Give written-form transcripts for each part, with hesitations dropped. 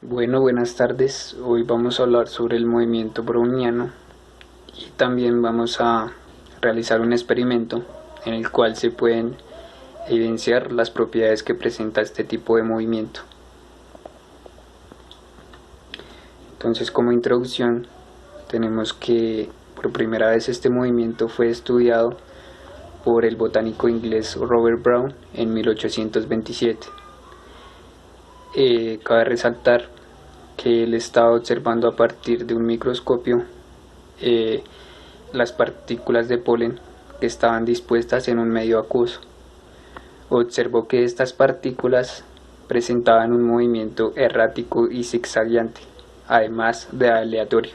Bueno, buenas tardes. Hoy vamos a hablar sobre el movimiento browniano y también vamos a realizar un experimento en el cual se pueden evidenciar las propiedades que presenta este tipo de movimiento. Entonces, como introducción, tenemos que por primera vez este movimiento fue estudiado por el botánico inglés Robert Brown en 1827. Cabe resaltar que él estaba observando a partir de un microscopio las partículas de polen que estaban dispuestas en un medio acuoso. Observó que estas partículas presentaban un movimiento errático y zigzagueante, además de aleatorio.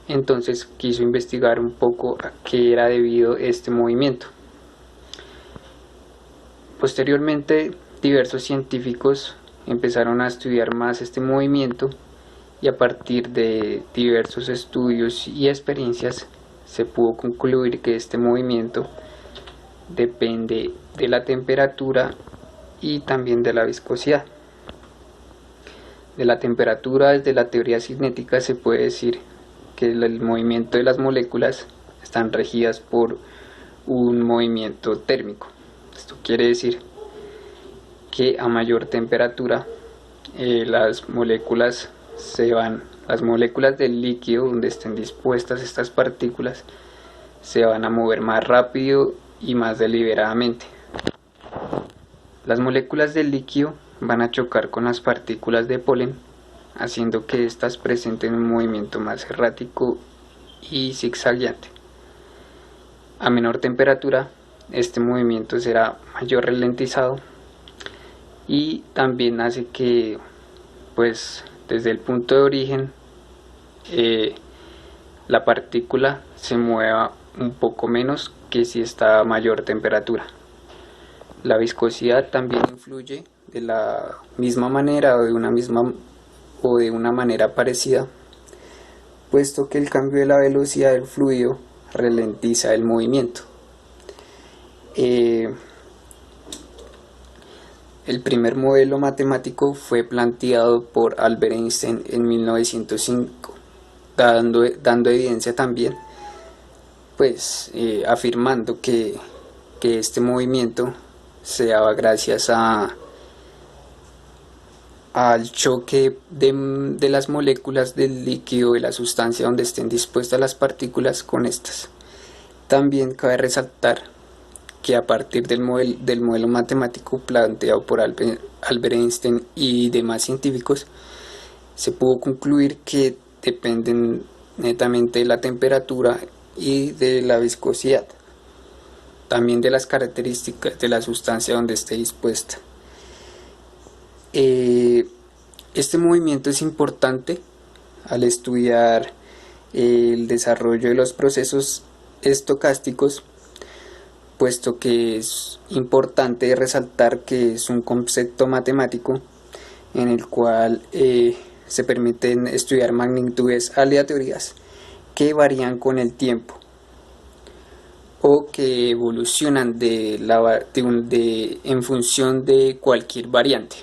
Entonces quiso investigar un poco a qué era debido este movimiento. Posteriormente, diversos científicos empezaron a estudiar más este movimiento y a partir de diversos estudios y experiencias se pudo concluir que este movimiento depende de la temperatura y también de la viscosidad. De la temperatura, desde la teoría cinética se puede decir que el movimiento de las moléculas están regidas por un movimiento térmico. Esto quiere decir que a mayor temperatura las moléculas del líquido donde estén dispuestas estas partículas se van a mover más rápido y más deliberadamente. Las moléculas del líquido van a chocar con las partículas de polen, haciendo que éstas presenten un movimiento más errático y zigzagueante. A menor temperatura, este movimiento será mayor ralentizado y también hace que, desde el punto de origen, la partícula se mueva un poco menos que si está a mayor temperatura. La viscosidad también influye de la misma manera o de una manera parecida, puesto que el cambio de la velocidad del fluido ralentiza el movimiento. El primer modelo matemático fue planteado por Albert Einstein en 1905, dando evidencia también, afirmando que este movimiento se daba gracias al choque de las moléculas del líquido de la sustancia donde estén dispuestas las partículas con estas. También cabe resaltar que a partir del modelo matemático planteado por Albert Einstein y demás científicos, se pudo concluir que dependen netamente de la temperatura y de la viscosidad, también de las características de la sustancia donde esté dispuesta. Este movimiento es importante al estudiar el desarrollo de los procesos estocásticos, puesto que es importante resaltar que es un concepto matemático en el cual se permiten estudiar magnitudes aleatorias que varían con el tiempo o que evolucionan en función de cualquier variante.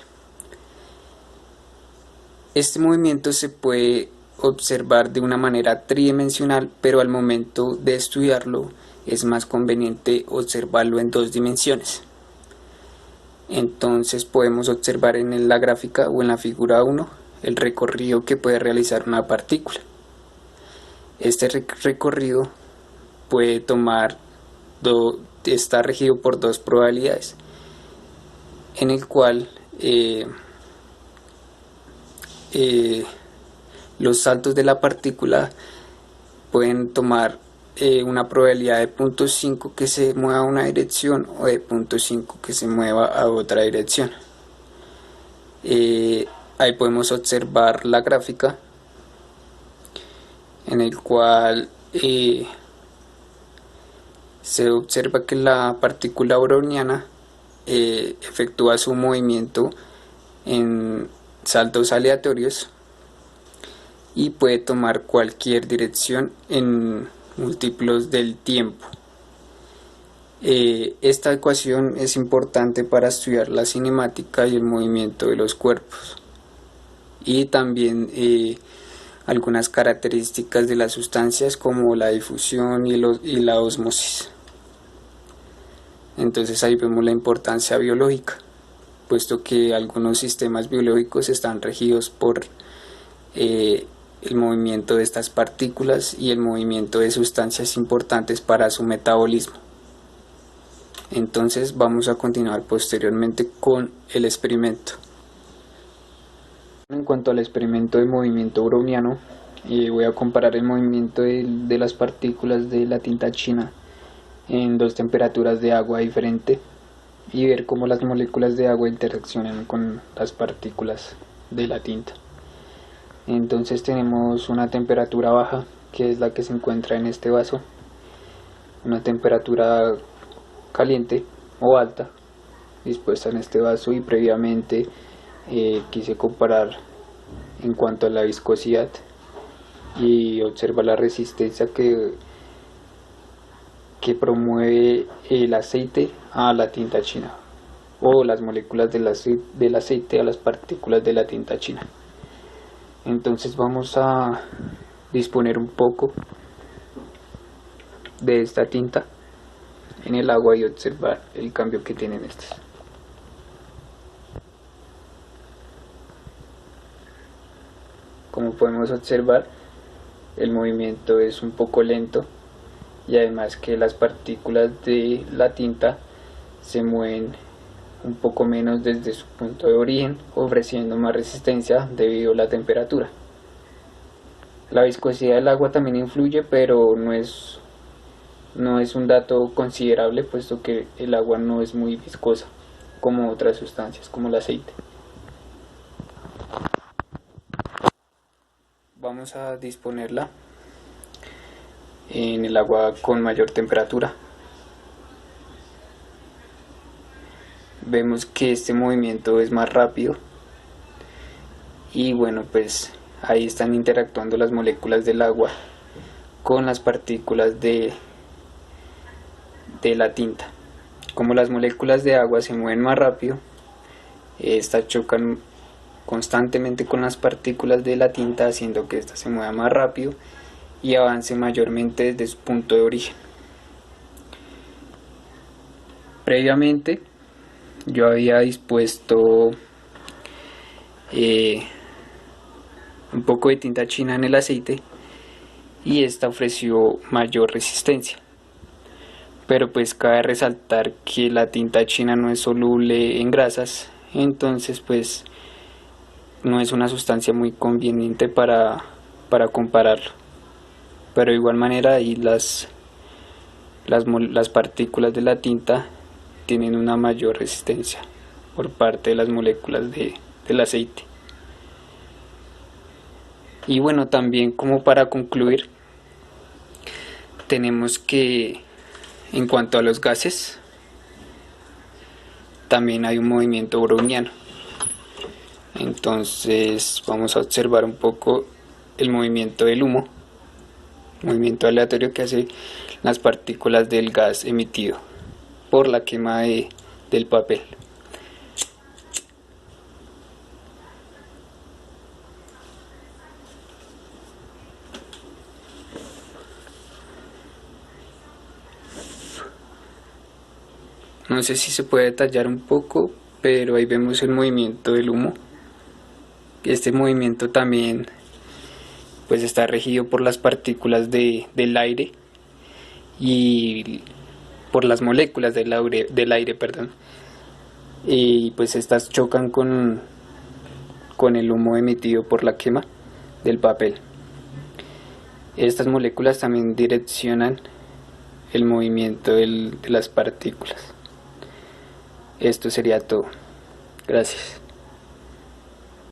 Este movimiento se puede observar de una manera tridimensional, pero al momento de estudiarlo es más conveniente observarlo en dos dimensiones. Entonces podemos observar en la gráfica o en la figura 1 el recorrido que puede realizar una partícula. Este recorrido está regido por dos probabilidades, en el cual los saltos de la partícula pueden tomar una probabilidad de 0.5 que se mueva a una dirección o de 0.5 que se mueva a otra dirección. Ahí podemos observar la gráfica en el cual se observa que la partícula browniana efectúa su movimiento en saltos aleatorios y puede tomar cualquier dirección en múltiplos del tiempo. Esta ecuación es importante para estudiar la cinemática y el movimiento de los cuerpos. y también algunas características de las sustancias como la difusión y la ósmosis. Entonces ahí vemos la importancia biológica, puesto que algunos sistemas biológicos están regidos por el movimiento de estas partículas y el movimiento de sustancias importantes para su metabolismo. Entonces vamos a continuar posteriormente con el experimento. En cuanto al experimento de movimiento browniano, voy a comparar el movimiento de las partículas de la tinta china en dos temperaturas de agua diferentes y ver cómo las moléculas de agua interaccionan con las partículas de la tinta. Entonces tenemos una temperatura baja, que es la que se encuentra en este vaso, una temperatura caliente o alta dispuesta en este vaso, y previamente quise comparar en cuanto a la viscosidad y observar la resistencia que promueve el aceite a la tinta china, o las moléculas del aceite a las partículas de la tinta china. Entonces vamos a disponer un poco de esta tinta en el agua y observar el cambio que tienen estas. Como podemos observar, el movimiento es un poco lento, y además que las partículas de la tinta se mueven un poco menos desde su punto de origen, ofreciendo más resistencia debido a la temperatura. La viscosidad del agua también influye, pero no es un dato considerable, puesto que el agua no es muy viscosa como otras sustancias, como el aceite. Vamos a disponerla en el agua con mayor temperatura. Vemos que este movimiento es más rápido, y bueno, pues ahí están interactuando las moléculas del agua con las partículas de la tinta. Como las moléculas de agua se mueven más rápido, estas chocan constantemente con las partículas de la tinta, haciendo que ésta se mueva más rápido y avance mayormente desde su punto de origen. Previamente yo había dispuesto un poco de tinta china en el aceite, y esta ofreció mayor resistencia, pero pues cabe resaltar que la tinta china no es soluble en grasas, entonces pues no es una sustancia muy conveniente para compararlo. Pero de igual manera ahí las partículas de la tinta tienen una mayor resistencia por parte de las moléculas del aceite. Y bueno, también como para concluir, tenemos que en cuanto a los gases, también hay un movimiento browniano. Entonces vamos a observar un poco el movimiento del humo, movimiento aleatorio que hace las partículas del gas emitido por la quema del papel. No sé si se puede detallar un poco, pero ahí vemos el movimiento del humo. Este movimiento también pues está regido por las partículas del aire y por las moléculas del aire, perdón. Y pues estas chocan con el humo emitido por la quema del papel. Estas moléculas también direccionan el movimiento de las partículas. Esto sería todo. Gracias.